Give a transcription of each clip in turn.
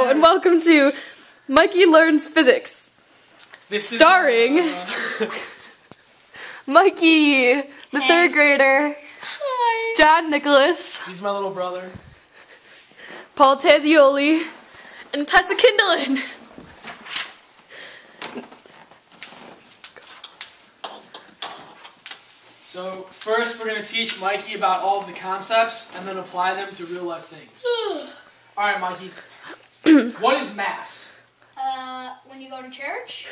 Hello and welcome to Mikey Learns Physics. Starring Mikey, the third grader. Hi. John Nicholas. He's my little brother. Paul Tazioli. And Tessa Kindlin. So first we're going to teach Mikey about all of the concepts and then apply them to real life things. Alright, Mikey. What is mass? When you go to church?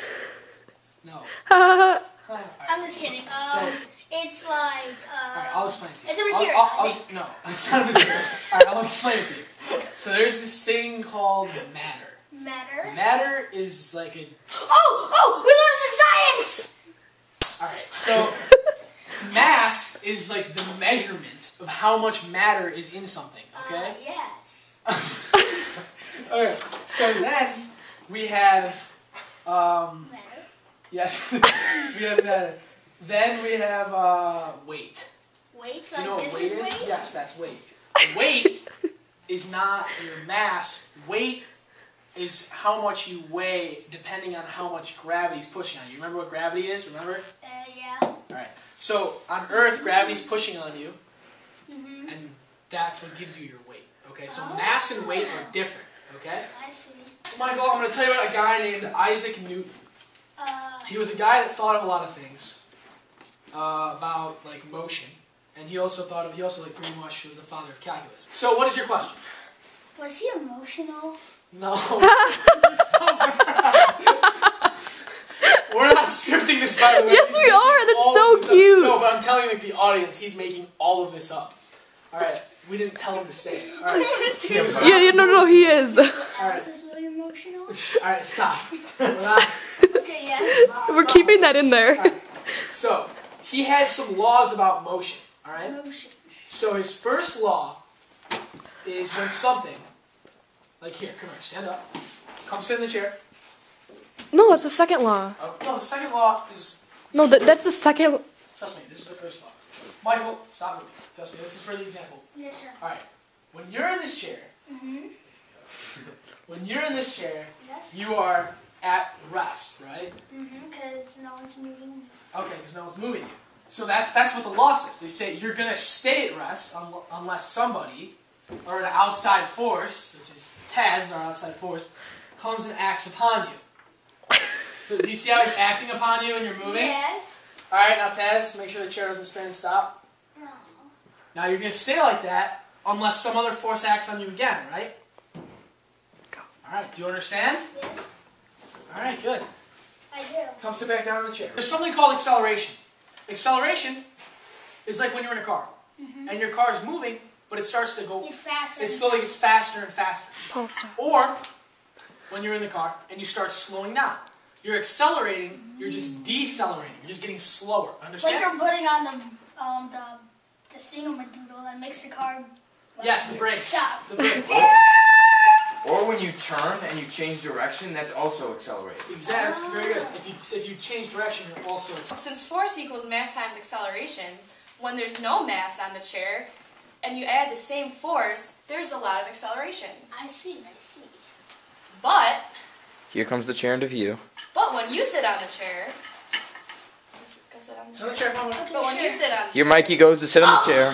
No. Haha. I'm just kidding. It's like, Alright, I'll explain it to you. It's a material, I think. No, it's not a material. Alright, I'll explain it to you. So there's this thing called matter. Matter? Matter is like a... Oh! We learned some science! Alright, so mass is like the measurement of how much matter is in something, okay? Yes. Alright, so then we have... Matter? Yes, we have matter. Then we have weight. Weight? Do you know Like what this weight is is? weight? Yes, that's weight. Weight is not your mass. Weight is how much you weigh depending on how much gravity is pushing on you. Remember what gravity is? Remember? Yeah. Alright. So on Earth, gravity's pushing on you, Mm-hmm. and that's what gives you your weight. Okay, so mass and weight are different. Okay? I see. Michael, I'm going to tell you about a guy named Isaac Newton. He was a guy that thought of a lot of things about like motion, and he also like pretty much was the father of calculus. So, what is your question? Was he emotional? No. We're not scripting this, by the way. Yes, we are. That's so cute. No, but I'm telling like the audience, he's making all of this up. All right, we didn't tell him to say it. All right. Yeah, no, he is. Alice is really emotional? All right, stop. We're not. Okay, yes. We're keeping that in there. All right. So, he has some laws about motion. All right. Emotion. So his first law is when something, like here, come here, stand up. Come sit in the chair. No, it's the second law. Oh, no, the second law is, No, that's the second. trust me, this is the first law. Michael, stop moving. Trust me, this is for the example. Yes, sir. All right, when you're in this chair, Mm-hmm. when you're in this chair, Yes. you are at rest, right? Mm-hmm, because no one's moving. Okay, because no one's moving you. So that's what the law says. They say you're going to stay at rest unless somebody, or an outside force, such as Taz, our outside force, comes and acts upon you. So do you see how he's acting upon you and you're moving? Yes. Alright, now Taz, make sure the chair doesn't spin and stop. No. Now you're going to stay like that unless some other force acts on you again, right? Alright, do you understand? Yes. Alright, good. I do. Come sit back down in the chair. There's something called acceleration. Acceleration is like when you're in a car. And your car is moving, but it starts to go, You're faster. it slowly gets faster and faster. Paul, stop. Or, when you're in the car and you start slowing down. You're accelerating, you're just decelerating. You're just getting slower. Understand? Like you're putting on the thingamadoodle that makes the car. Yes, the brakes. Stop. The brakes. Or when you turn and you change direction, that's also accelerating. Exactly, that's very good. If you change direction, you're also accelerating. Since force equals mass times acceleration, when there's no mass on the chair, and you add the same force, there's a lot of acceleration. I see. But Here comes the chair into view. when you sit on the chair, go sit on the So chair. let's check out Okay, But when you sure. sit on the Here Mikey goes to sit on the chair.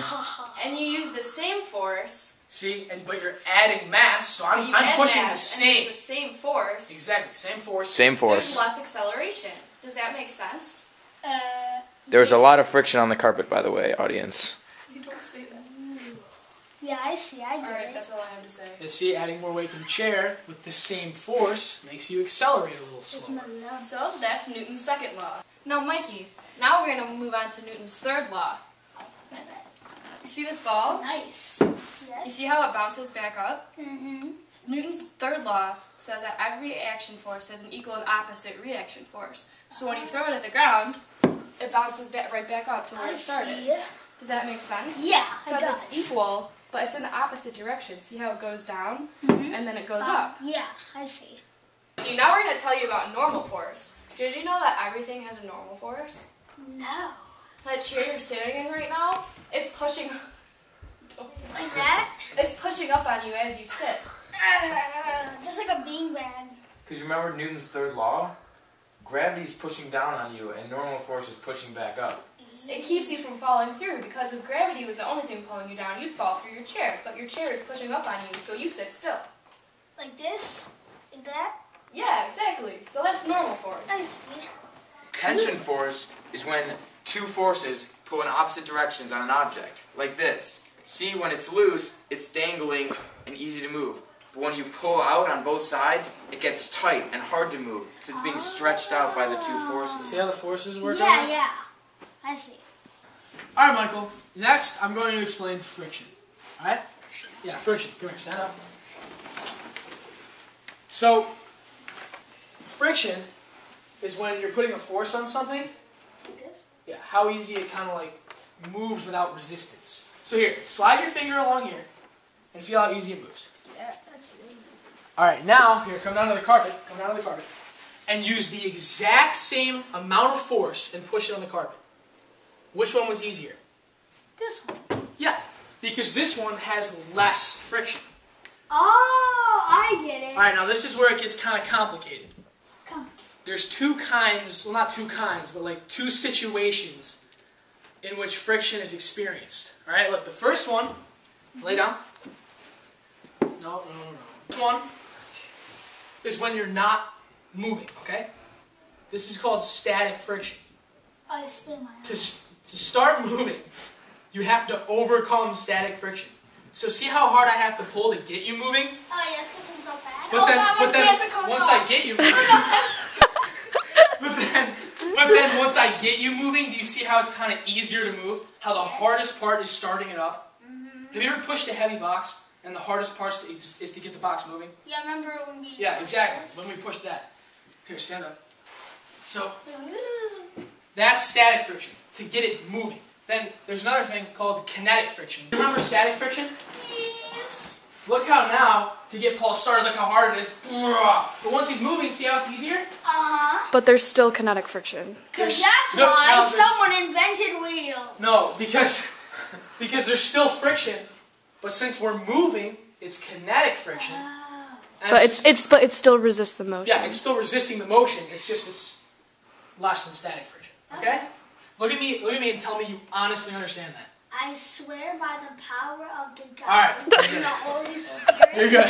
and you use the same force, See, but you're adding mass, so but I'm you add pushing mass, the same. and it's the same force, Exactly, same force. Same there's force. less acceleration. Does that make sense? There's a lot of friction on the carpet, by the way, audience. You don't say that. Yeah, I see. I get Alright, it. that's all I have to say. You see, adding more weight to the chair with the same force makes you accelerate a little It's slower. not enough. So that's Newton's second law. Now, Mikey, now we're going to move on to Newton's third law. You see this ball? Nice. You Yes. see how it bounces back up? Mm-hmm. Newton's third law says that every action force has an equal and opposite reaction force. So when you throw it at the ground, it bounces right back up to where I it started. see. Does that make sense? Yeah, it Because does. it's equal, but it's in the opposite direction. See how it goes down Mhm. and then it goes up? Yeah, I see. Now we're going to tell you about normal force. Did you know that everything has a normal force? No. That chair you're sitting in right now, it's pushing Like that? it's pushing up on you as you sit. Just like a beanbag. Because you remember Newton's third law? Gravity's pushing down on you and normal force is pushing back up. It keeps you from falling through, because if gravity was the only thing pulling you down, you'd fall through your chair. But your chair is pushing up on you, so you sit still. Like this? Like that? Yeah, exactly. So that's normal force. I see. Tension force is when two forces pull in opposite directions on an object, like this. See, when it's loose, it's dangling and easy to move. But when you pull out on both sides, it gets tight and hard to move, because it's being stretched out by the two forces. See how the forces work? Yeah, yeah. I see. Alright, Michael. Next, I'm going to explain friction. Alright? Yeah, friction. Come here, stand up. So, friction is when you're putting a force on something. Like this? Yeah, how easy it kind of like moves without resistance. So here, slide your finger along here and feel how easy it moves. Yeah, that's really nice. Alright, now, here, come down to the carpet. Come down to the carpet. And use the exact same amount of force and push it on the carpet. Which one was easier? This one. Yeah, because this one has less friction. Oh, I get it. Alright, now this is where it gets kind of complicated. Come. There's two kinds, well not two kinds, but like two situations in which friction is experienced. Alright, look, the first one, lay down. No. This one is when you're not moving, okay? This is called static friction. I spin my To start moving, you have to overcome static friction. So see how hard I have to pull to get you moving? Oh, yes, because I'm so fat. But then, God, my pants are coming once off. I get you moving, but then once I get you moving, do you see how it's kind of easier to move? How the hardest part is starting it up? Have you ever pushed a heavy box and the hardest part is to get the box moving? Yeah, I remember when we... Yeah, exactly. When we pushed that. Here, stand up. So, that's static friction, to get it moving. Then there's another thing called kinetic friction. You remember static friction? Yes. Look how now, to get Paul started, look how hard it is. But once he's moving, see how it's easier? Uh-huh. But there's still kinetic friction. Because There's- that's no, why no, there's- someone invented wheels. No, because there's still friction, but since we're moving, it's kinetic friction. And But just- it still resists the motion. yeah, it's still resisting the motion. It's less than static friction. Okay? Look at me and tell me you honestly understand that. I swear by the power of the God All right. and the Holy Spirit. You're good.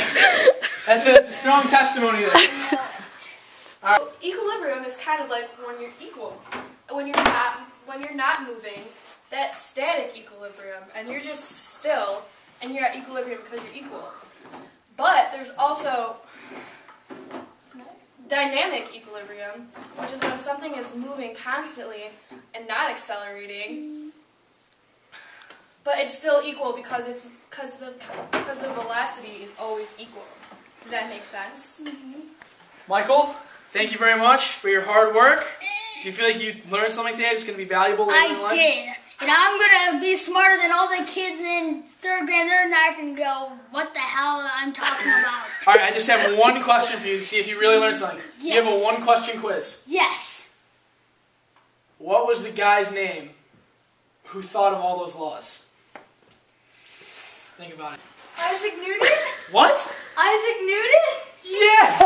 That's a strong testimony there. So equilibrium is kind of like when you're equal. When you're not moving, that's static equilibrium, and you're just still, and you're at equilibrium because you're equal. But there's also dynamic equilibrium, which is when something is moving constantly and not accelerating, but it's still equal because the velocity is always equal. Does that make sense? Michael, thank you very much for your hard work. Do you feel like you learned something today that's going to be valuable later in life? I did. And I'm going to be smarter than all the kids in 3rd grade. They're not going to go, what the hell I'm talking about. All right, I just have one question for you to see if you really learned something. Yes. You have a one-question quiz. Yes. What was the guy's name who thought of all those laws? Think about it. Isaac Newton? What? Isaac Newton? Yeah!